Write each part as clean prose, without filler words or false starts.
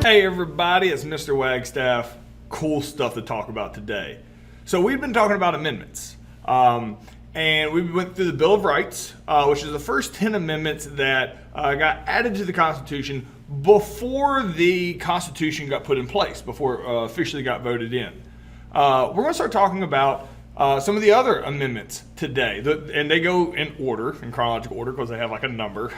Hey everybody, it's Mr. Wagstaff. Cool stuff to talk about today. So we've been talking about amendments, and we went through the Bill of Rights, which is the first 10 amendments that got added to the Constitution before the Constitution got put in place, before it officially got voted in. We're going to start talking about some of the other amendments today, and they go in order, in chronological order, because they have like a number.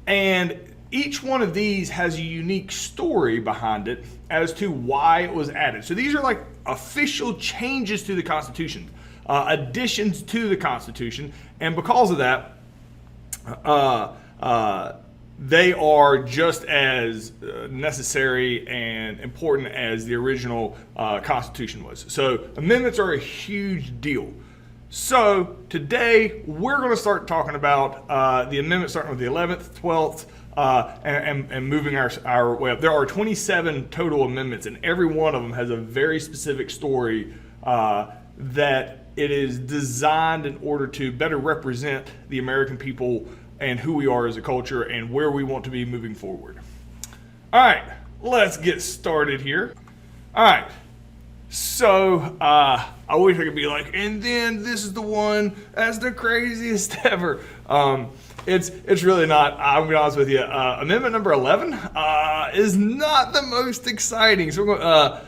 And each one of these has a unique story behind it as to why it was added. So these are like official changes to the Constitution, additions to the Constitution, and because of that, they are just as necessary and important as the original Constitution was. So amendments are a huge deal. So today we're going to start talking about the amendments starting with the 11th, 12th, and moving our way up. There are 27 total amendments, and every one of them has a very specific story that it is designed in order to better represent the American people and who we are as a culture and where we want to be moving forward. All right, let's get started here. All right, so I wish I could be like, and then this is the one that's the craziest ever. It's really not. I'm gonna be honest with you. Amendment number 11 is not the most exciting. So we're going.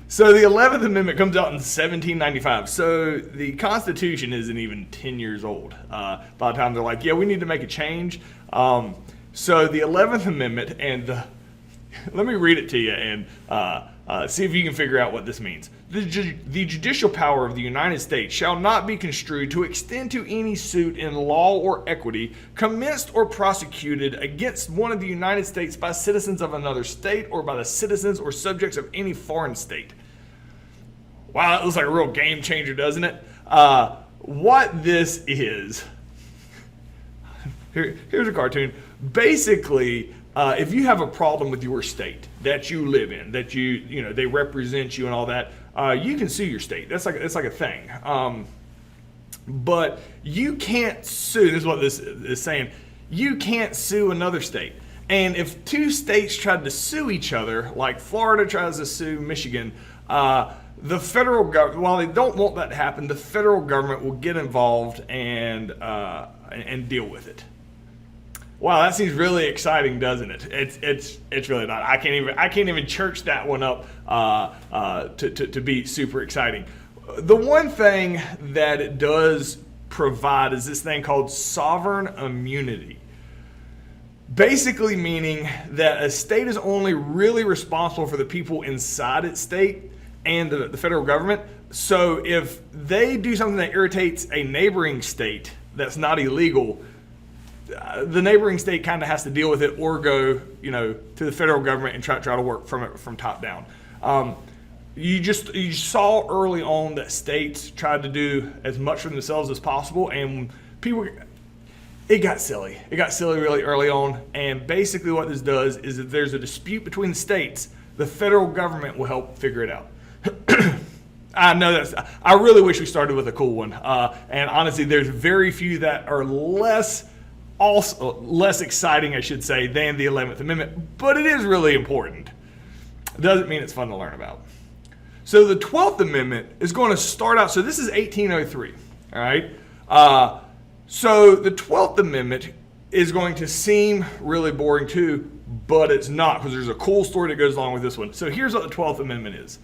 So the 11th Amendment comes out in 1795. So the Constitution isn't even 10 years old. By the time they're like, yeah, we need to make a change. So the 11th Amendment, and let me read it to you and see if you can figure out what this means. The judicial power of the United States shall not be construed to extend to any suit in law or equity commenced or prosecuted against one of the United States by citizens of another state or by the citizens or subjects of any foreign state. Wow, that looks like a real game changer, doesn't it? What this is, here's a cartoon. Basically, if you have a problem with your state that you live in, that they represent you and all that, you can sue your state. That's like a thing. But you can't sue. This is what this is saying. You can't sue another state. And if two states tried to sue each other, like Florida tries to sue Michigan, the federal government, while they don't want that to happen, the federal government will get involved and deal with it. Wow, that seems really exciting, doesn't it? It's really not. I can't even church that one up to be super exciting. The one thing that it does provide is this thing called sovereign immunity. Basically meaning that a state is only really responsible for the people inside its state and the federal government. So if they do something that irritates a neighboring state that's not illegal, the neighboring state kind of has to deal with it or go, to the federal government and try to work from top down. You saw early on that states tried to do as much for themselves as possible, and it got silly. It got silly really early on, and basically what this does is if there's a dispute between the states, the federal government will help figure it out. I know I really wish we started with a cool one, and honestly, there's very few that are less exciting, I should say, than the 11th Amendment, but it is really important. Doesn't mean it's fun to learn about. So the 12th Amendment is going to start out, so this is 1803, all right? So the 12th Amendment is going to seem really boring too, but it's not, because there's a cool story that goes along with this one. So here's what the 12th Amendment is.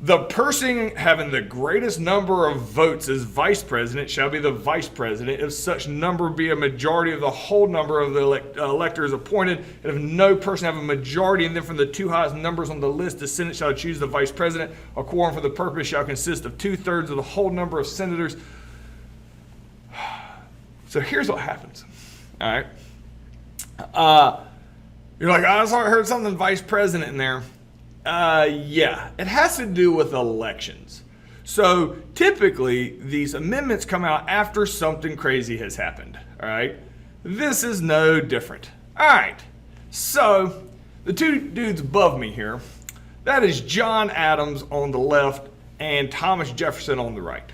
The person having the greatest number of votes as vice president shall be the vice president if such number be a majority of the whole number of the electors appointed, and if no person have a majority, and then from the two highest numbers on the list, the Senate shall choose the vice president. A quorum for the purpose shall consist of 2/3 of the whole number of senators. So here's what happens. All right. You're like, I heard something vice president in there. Yeah, it has to do with elections. So typically these amendments come out after something crazy has happened. All right. This is no different. All right. So the two dudes above me here, that is John Adams on the left and Thomas Jefferson on the right.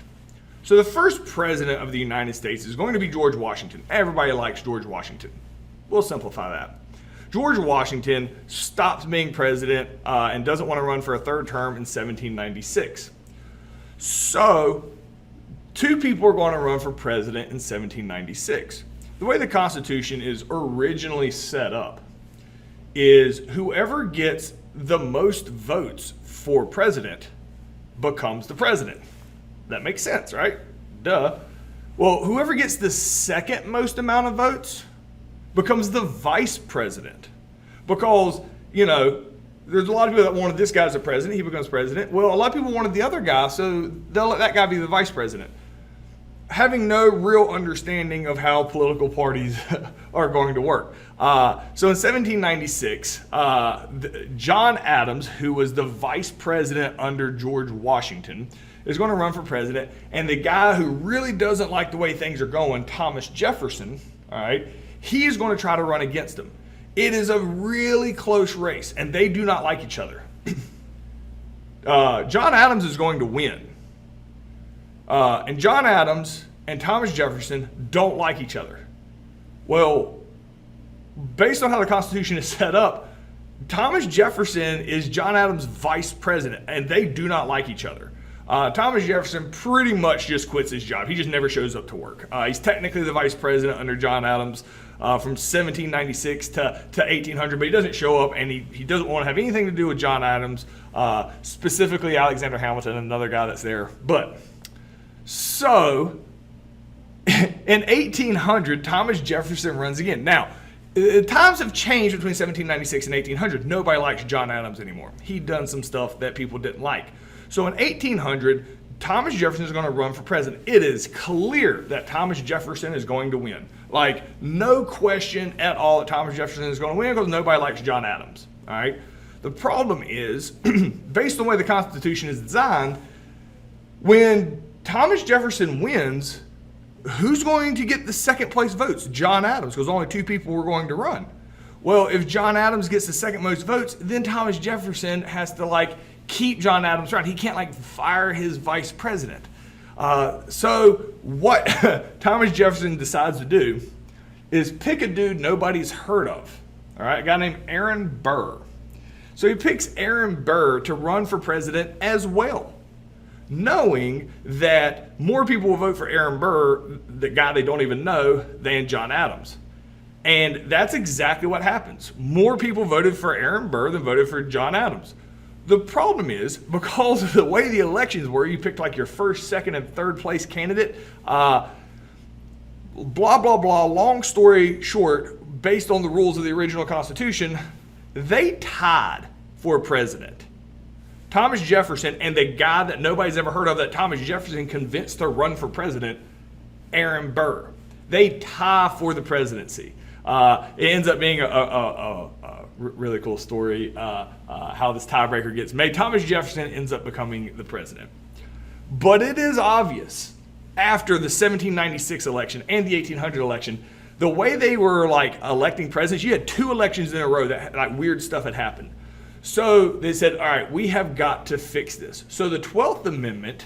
So the first president of the United States is going to be George Washington. Everybody likes George Washington. We'll simplify that. George Washington stops being president and doesn't want to run for a third term in 1796. So, two people are going to run for president in 1796. The way the Constitution is originally set up is whoever gets the most votes for president becomes the president. That makes sense, right? Duh. Well, whoever gets the second most amount of votes becomes the vice president. Because, there's a lot of people that wanted this guy as a president, he becomes president. Well, a lot of people wanted the other guy, so they'll let that guy be the vice president. Having no real understanding of how political parties are going to work. So in 1796, John Adams, who was the vice president under George Washington, is going to run for president. And the guy who really doesn't like the way things are going, Thomas Jefferson, all right, he is going to try to run against him. It is a really close race, and they do not like each other. John Adams is going to win. And John Adams and Thomas Jefferson don't like each other. Well, based on how the Constitution is set up, Thomas Jefferson is John Adams' vice president, and they do not like each other. Thomas Jefferson pretty much just quits his job. He just never shows up to work. He's technically the vice president under John Adams from 1796 to 1800, but he doesn't show up, and he doesn't want to have anything to do with John Adams, specifically Alexander Hamilton, another guy that's there. But so in 1800, Thomas Jefferson runs again. Now, times have changed between 1796 and 1800. Nobody likes John Adams anymore. He'd done some stuff that people didn't like. So in 1800, Thomas Jefferson is going to run for president. It is clear that Thomas Jefferson is going to win. Like, no question at all that Thomas Jefferson is going to win because nobody likes John Adams. All right. The problem is, based on the way the Constitution is designed, when Thomas Jefferson wins, who's going to get the second place votes? John Adams, because only two people were going to run. Well, if John Adams gets the second most votes, then Thomas Jefferson has to keep John Adams around. He can't fire his vice president. So what Thomas Jefferson decides to do is pick a dude nobody's heard of. All right, a guy named Aaron Burr. So he picks Aaron Burr to run for president as well, knowing that more people will vote for Aaron Burr, the guy they don't even know, than John Adams. And that's exactly what happens. More people voted for Aaron Burr than voted for John Adams. The problem is, because of the way the elections were, you picked your first, second, and third place candidate, blah, blah, blah, long story short, based on the rules of the original Constitution, they tied for president. Thomas Jefferson and the guy that nobody's ever heard of that Thomas Jefferson convinced to run for president, Aaron Burr. They tie for the presidency. It ends up being a really cool story how this tiebreaker gets made. Thomas Jefferson ends up becoming the president. But it is obvious after the 1796 election and the 1800 election, the way they were electing presidents, you had two elections in a row that weird stuff had happened. So they said, all right, we have got to fix this. So the 12th Amendment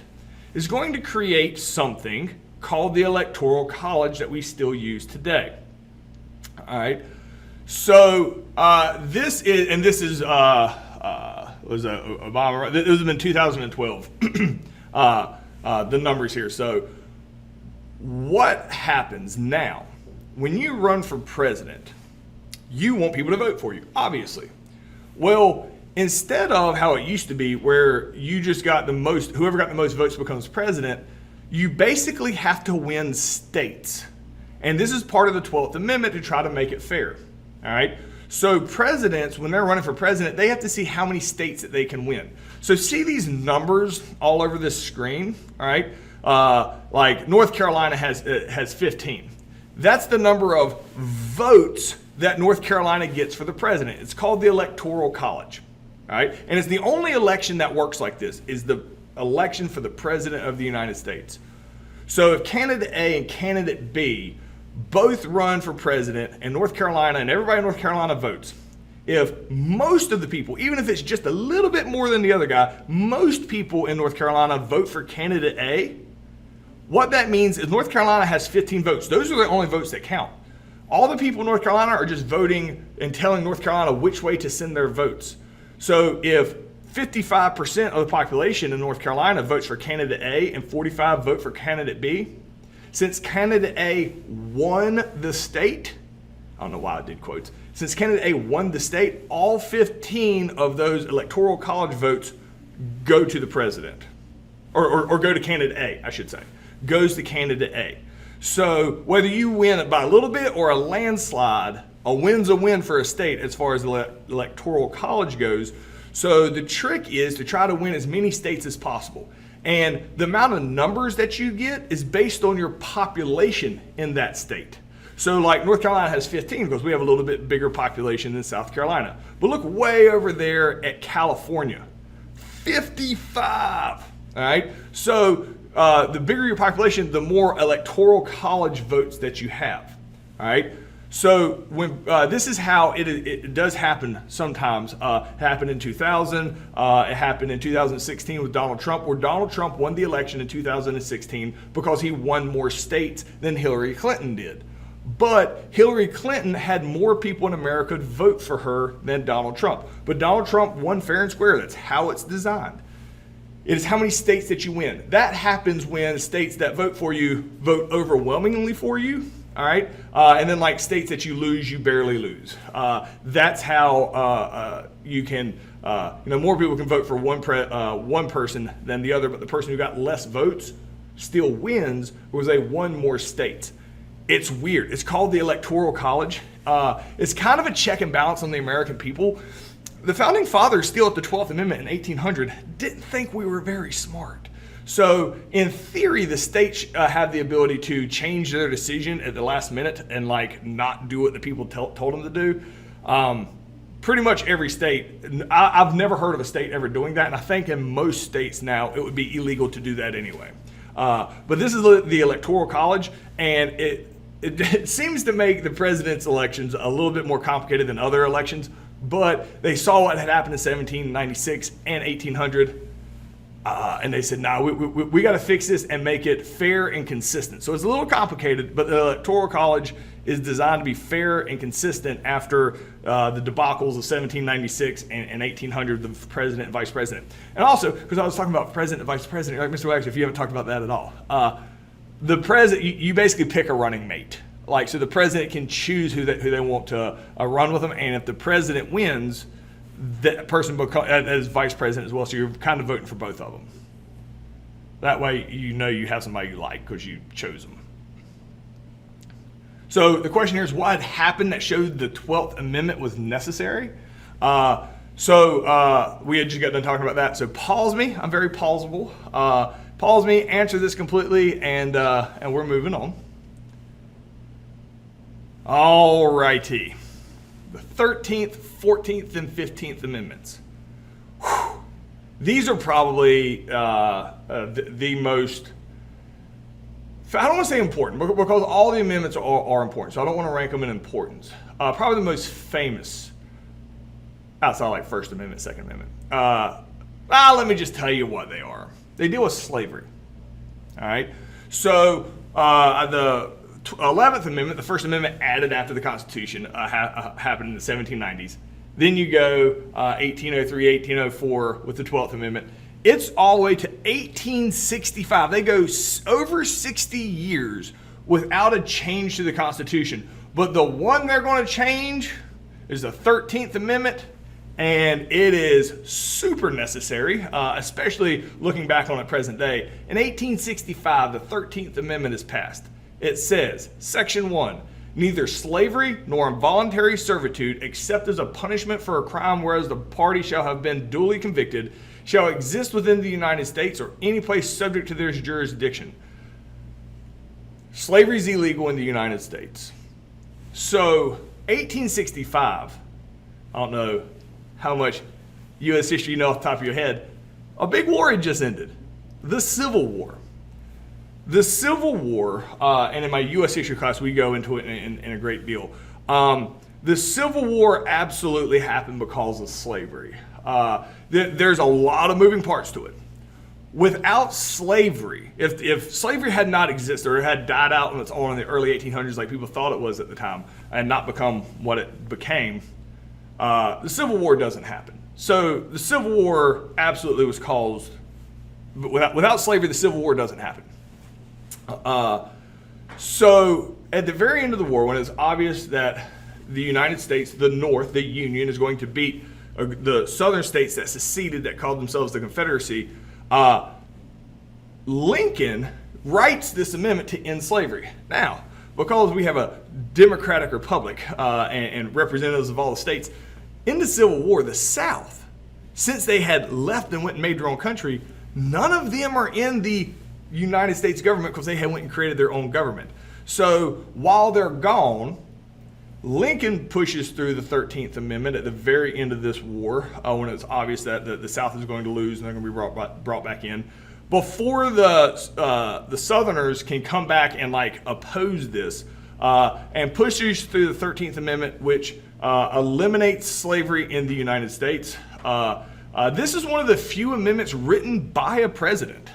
is going to create something called the Electoral College that we still use today. All right. So this was Obama. This was in 2012. The numbers here. So what happens now when you run for president? You want people to vote for you, obviously. Well, instead of how it used to be, where you just got whoever got the most votes becomes president, you basically have to win states. And this is part of the 12th Amendment to try to make it fair. All right. So presidents, when they're running for president, they have to see how many states that they can win. So see these numbers all over this screen. All right. North Carolina has 15. That's the number of votes that North Carolina gets for the president. It's called the Electoral College. All right. And it's the only election that works like this, is the election for the president of the United States. So if candidate A and candidate B both run for president and North Carolina and everybody in North Carolina votes, if most of the people, even if it's just a little bit more than the other guy, most people in North Carolina vote for candidate A, what that means is North Carolina has 15 votes. Those are the only votes that count. All the people in North Carolina are just voting and telling North Carolina which way to send their votes. So if 55% of the population in North Carolina votes for candidate A and 45 vote for candidate B, since candidate A won the state, I don't know why I did quotes, since candidate A won the state, all 15 of those Electoral College votes go to the president, or go to candidate A, I should say, goes to candidate A. So whether you win by a little bit or a landslide, a win's a win for a state as far as the Electoral College goes. So the trick is to try to win as many states as possible. And the amount of numbers that you get is based on your population in that state. So like North Carolina has 15 because we have a little bit bigger population than South Carolina. But look way over there at California, 55, all right? So the bigger your population, the more Electoral College votes that you have, all right? So when this is how it does happen sometimes. It happened in 2000. It happened in 2016 with Donald Trump, where Donald Trump won the election in 2016 because he won more states than Hillary Clinton did. But Hillary Clinton had more people in America vote for her than Donald Trump. But Donald Trump won fair and square. That's how it's designed. It is how many states that you win. That happens when states that vote for you vote overwhelmingly for you. All right, and then like states that you lose, you barely lose. That's how you can, more people can vote for one person than the other, but the person who got less votes still wins because they won more states. It's weird. It's called the Electoral College. It's kind of a check and balance on the American people. The founding fathers, still at the 12th Amendment in 1800, didn't think we were very smart. So in theory, the states have the ability to change their decision at the last minute and like not do what the people told them to do. Pretty much every state, I've never heard of a state ever doing that. And I think in most states now, it would be illegal to do that anyway. But this is the Electoral College, and it seems to make the president's elections a little bit more complicated than other elections. But they saw what had happened in 1796 and 1800. And they said, no, we got to fix this and make it fair and consistent. So it's a little complicated, but the Electoral College is designed to be fair and consistent after the debacles of 1796 and 1800, the president and vice president. And also, because I was talking about president and vice president, like Mr. Wagstaff, if you haven't talked about that at all. The president, you basically pick a running mate. Like, so the president can choose who they want to run with them, and if the president wins, that person as vice president as well, so you're kind of voting for both of them. That way you have somebody you like because you chose them. So the question here is what had happened that showed the 12th Amendment was necessary? So we had just got done talking about that. So pause me. I'm very pausable. Pause me, answer this completely, and we're moving on. All righty. The 13th, 14th, and 15th Amendments. Whew. These are probably the most, I don't want to say important, because all the amendments are important, so I don't want to rank them in importance. Probably the most famous, outside like First Amendment, Second Amendment. Let me just tell you what they are. They deal with slavery. All right? So the 11th Amendment, the First Amendment added after the Constitution, happened in the 1790s. Then you go 1803, 1804 with the 12th Amendment. It's all the way to 1865. They go over 60 years without a change to the Constitution. But the one they're going to change is the 13th Amendment, and it is super necessary, especially looking back on it present day. In 1865, the 13th Amendment is passed. It says, Section 1, neither slavery nor involuntary servitude, except as a punishment for a crime whereas the party shall have been duly convicted, shall exist within the United States or any place subject to their jurisdiction. Slavery is illegal in the United States. So, 1865, I don't know how much U.S. history you know off the top of your head, a big war had just ended, the Civil War. The Civil War, and in my U.S. history class, we go into it in a great deal. The Civil War absolutely happened because of slavery. There's a lot of moving parts to it. without slavery, if slavery had not existed or it had died out on its own in the early 1800s like people thought it was at the time and not become what it became, the Civil War doesn't happen. So the Civil War absolutely was caused, but without slavery, the Civil War doesn't happen. So at the very end of the war, when it's obvious that the United States, the North, the Union, is going to beat the southern states that seceded, that called themselves the Confederacy, Lincoln writes this amendment to end slavery. Now, because we have a democratic republic and representatives of all the states, in the Civil War, the South, since they had left and went and made their own country, none of them are in the United States government because they had went and created their own government. So while they're gone, Lincoln pushes through the 13th Amendment at the very end of this war when it's obvious that the South is going to lose and they're going to be brought back in. Before the Southerners can come back and like oppose this and pushes through the 13th Amendment, which eliminates slavery in the United States. This is one of the few amendments written by a president.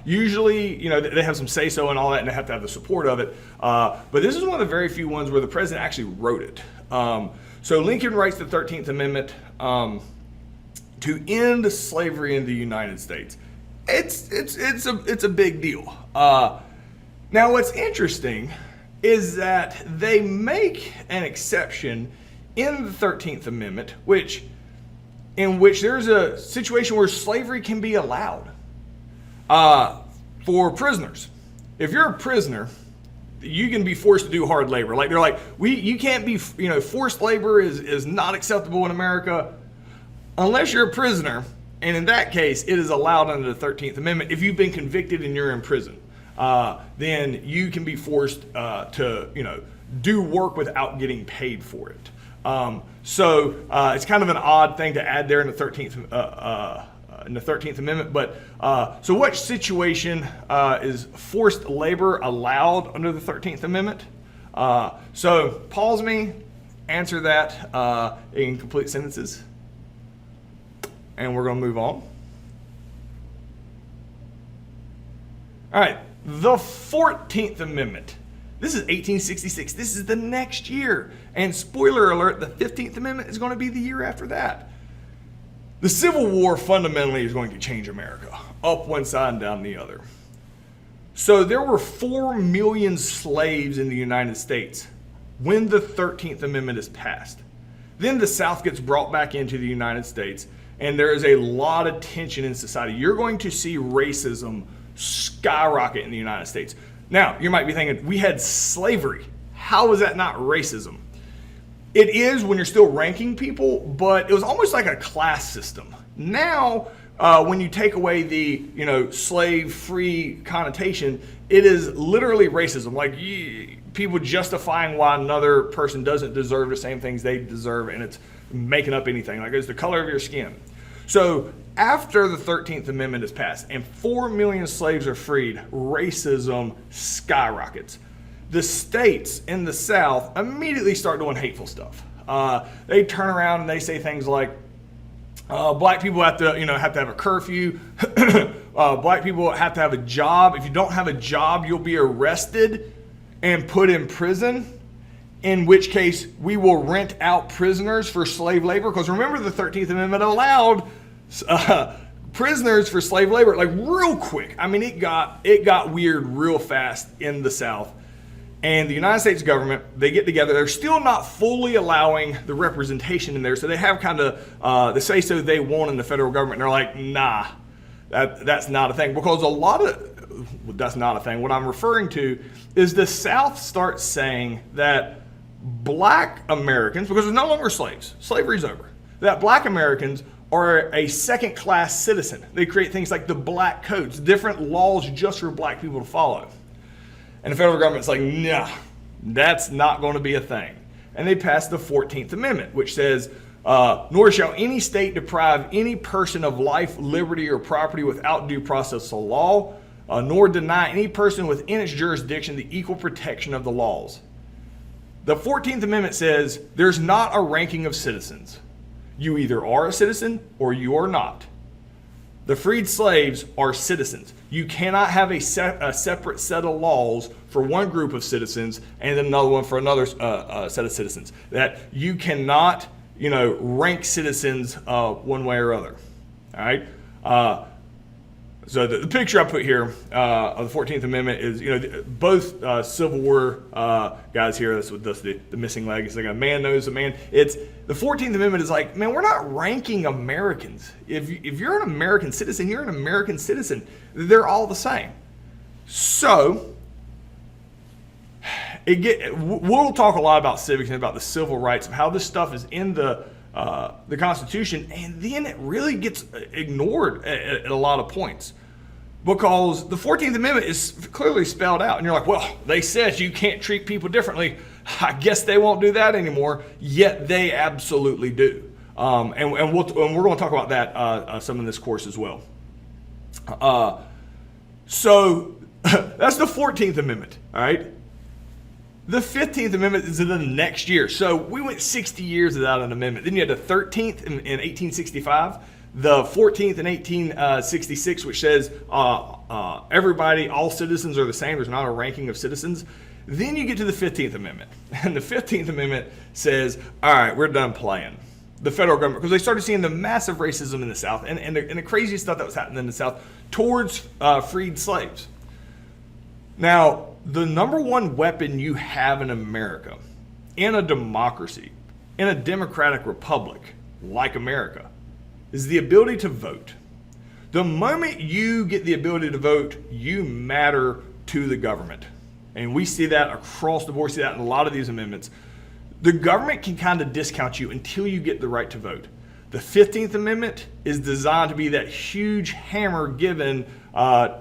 Usually, they have some say-so and all that, and they have to have the support of it. But this is one of the very few ones where the president actually wrote it. So Lincoln writes the 13th Amendment to end slavery in the United States. It's a big deal. Now, what's interesting is that they make an exception in the 13th Amendment, in which there's a situation where slavery can be allowed for prisoners. If you're a prisoner, you can be forced to do hard labor. Like they're like, you can't be, forced labor is not acceptable in America unless you're a prisoner. And in that case, it is allowed under the 13th Amendment. If you've been convicted and you're in prison, then you can be forced to, do work without getting paid for it. So it's kind of an odd thing to add there in the 13th Amendment. But so what situation is forced labor allowed under the 13th Amendment? So pause me, answer that in complete sentences, and we're going to move on. All right, the 14th Amendment. This is 1866. This is the next year. And spoiler alert, the 15th Amendment is going to be the year after that. The Civil War fundamentally is going to change America, up one side and down the other. So there were 4 million slaves in the United States when the 13th Amendment is passed. Then the South gets brought back into the United States, and there is a lot of tension in society. You're going to see racism skyrocket in the United States. Now, you might be thinking, we had slavery. How is that not racism? It is when you're still ranking people, but it was almost like a class system. Now, when you take away the, slave-free connotation, it is literally racism. Like people justifying why another person doesn't deserve the same things they deserve, and it's making up anything. Like it's the color of your skin. So after the 13th Amendment is passed and 4 million slaves are freed, racism skyrockets. The states in the South immediately start doing hateful stuff. They turn around and they say things like, black people have to have a curfew. Black people have to have a job. If you don't have a job, you'll be arrested and put in prison. In which case, we will rent out prisoners for slave labor. Because remember, the 13th Amendment allowed prisoners for slave labor, like real quick. I mean, it got weird real fast in the South. And the United States government, they get together. They're still not fully allowing the representation in there. So they have kind of the say-so they want in the federal government. And they're like, nah, that's not a thing. Because that's not a thing. What I'm referring to is the South starts saying that black Americans, because there's no longer slaves, slavery's over, that black Americans are a second-class citizen. They create things like the black codes, different laws just for black people to follow. And the federal government's like, nah, that's not going to be a thing. And they passed the 14th Amendment, which says, nor shall any state deprive any person of life, liberty, or property without due process of law, nor deny any person within its jurisdiction the equal protection of the laws. The 14th Amendment says there's not a ranking of citizens. You either are a citizen or you are not. The freed slaves are citizens. You cannot have a separate set of laws for one group of citizens and then another one for another set of citizens. That you cannot, rank citizens one way or other. All right. So the picture I put here of the 14th Amendment is, both Civil War guys here. That's what the missing leg. It's like a man knows a man. It's the 14th Amendment is like, man, we're not ranking Americans. If you're an American citizen, you're an American citizen. They're all the same. So we'll talk a lot about civics and about the civil rights of how this stuff is in the Constitution, and then it really gets ignored at a lot of points because the 14th Amendment is clearly spelled out, and you're like, well, they said you can't treat people differently. I guess they won't do that anymore. Yet they absolutely do, and we're going to talk about that some in this course as well. So that's the 14th Amendment. All right. The 15th Amendment is in the next year. So we went 60 years without an amendment. Then you had the 13th in 1865, the 14th in 1866, which says everybody, all citizens are the same. There's not a ranking of citizens. Then you get to the 15th Amendment. And the 15th Amendment says, all right, we're done playing. The federal government, because they started seeing the massive racism in the South and the crazy stuff that was happening in the South towards freed slaves. Now, the number one weapon you have in America, in a democracy, in a democratic republic like America, is the ability to vote. The moment you get the ability to vote, you matter to the government. And we see that across the board, we see that in a lot of these amendments. The government can kind of discount you until you get the right to vote. The 15th Amendment is designed to be that huge hammer given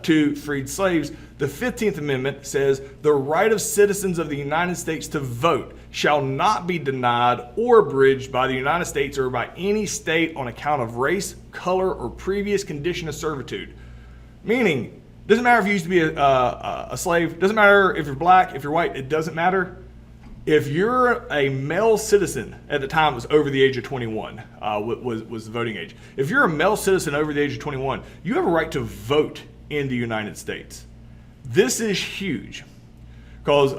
to freed slaves. The 15th Amendment says the right of citizens of the United States to vote shall not be denied or abridged by the United States or by any state on account of race, color, or previous condition of servitude. Meaning, doesn't matter if you used to be a slave, doesn't matter if you're black, if you're white, it doesn't matter. If you're a male citizen, at the time it was over the age of 21, was the voting age. If you're a male citizen over the age of 21, you have a right to vote in the United States. This is huge because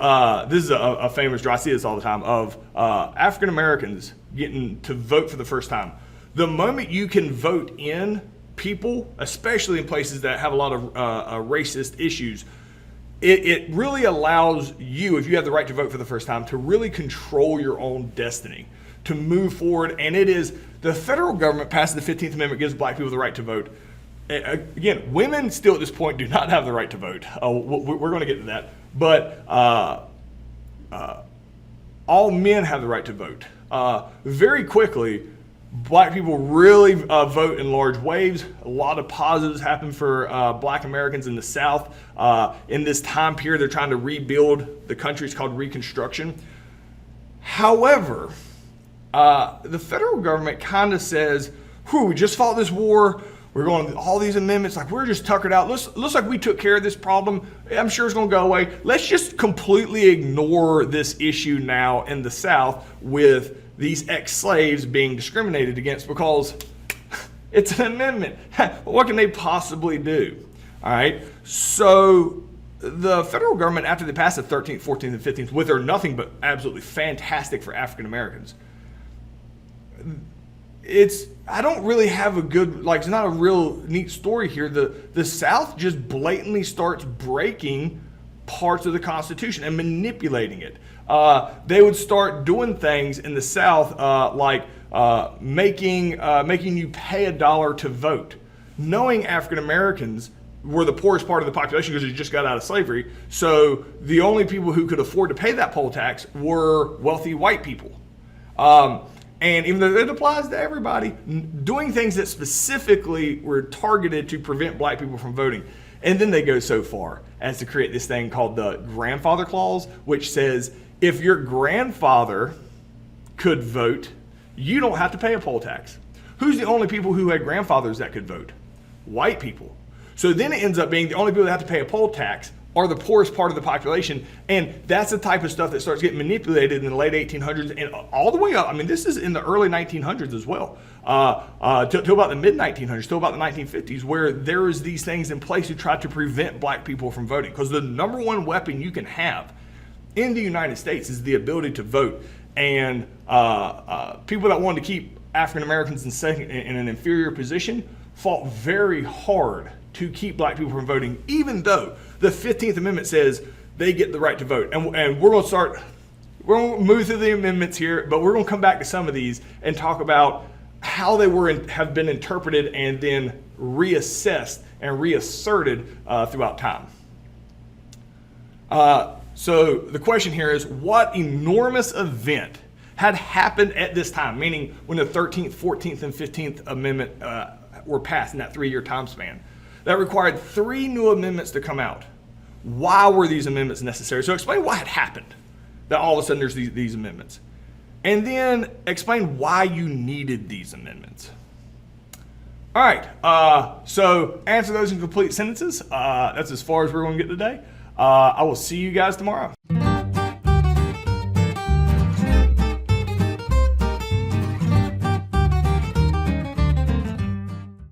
this is a famous draw. I see this all the time of African Americans getting to vote for the first time. The moment you can vote in, people, especially in places that have a lot of racist issues, it really allows you, if you have the right to vote for the first time, to really control your own destiny, to move forward. And it is the federal government passing the 15th Amendment gives black people the right to vote. Again, women still at this point do not have the right to vote. We're going to get to that. But all men have the right to vote. Very quickly, black people really vote in large waves. A lot of positives happen for black Americans in the South. In this time period, they're trying to rebuild the country. It's called Reconstruction. However, the federal government kind of says, we just fought this war. We're going to all these amendments, like we're just tuckered out. Looks like we took care of this problem. I'm sure it's going to go away. Let's just completely ignore this issue now in the South with these ex-slaves being discriminated against because it's an amendment. What can they possibly do? All right. So the federal government, after they passed the 13th, 14th, and 15th, which are nothing but absolutely fantastic for African Americans, I don't really have a good, it's not a real neat story here. The South just blatantly starts breaking parts of the Constitution and manipulating it. They would start doing things in the South like making you pay $1 to vote, knowing African Americans were the poorest part of the population because they just got out of slavery. So the only people who could afford to pay that poll tax were wealthy white people. And even though it applies to everybody, doing things that specifically were targeted to prevent black people from voting. And then they go so far as to create this thing called the grandfather clause, which says if your grandfather could vote, you don't have to pay a poll tax. Who's the only people who had grandfathers that could vote? White people. So then it ends up being the only people that have to pay a poll tax are the poorest part of the population. And that's the type of stuff that starts getting manipulated in the late 1800s and all the way up. I mean, this is in the early 1900s as well, till about the mid 1900s, till about the 1950s, where there is these things in place to try to prevent black people from voting. Because the number one weapon you can have in the United States is the ability to vote. And people that wanted to keep African Americans in an inferior position fought very hard to keep black people from voting, even though the 15th Amendment says they get the right to vote. And we're going to move through the amendments here, but we're going to come back to some of these and talk about how they have been interpreted and then reassessed and reasserted throughout time. So the question here is, what enormous event had happened at this time, meaning when the 13th, 14th, and 15th Amendment were passed in that 3-year time span, that required 3 new amendments to come out? Why were these amendments necessary? So explain what had happened that all of a sudden there's these amendments. And then explain why you needed these amendments. All right, so answer those in complete sentences. That's as far as we're going to get today. I will see you guys tomorrow.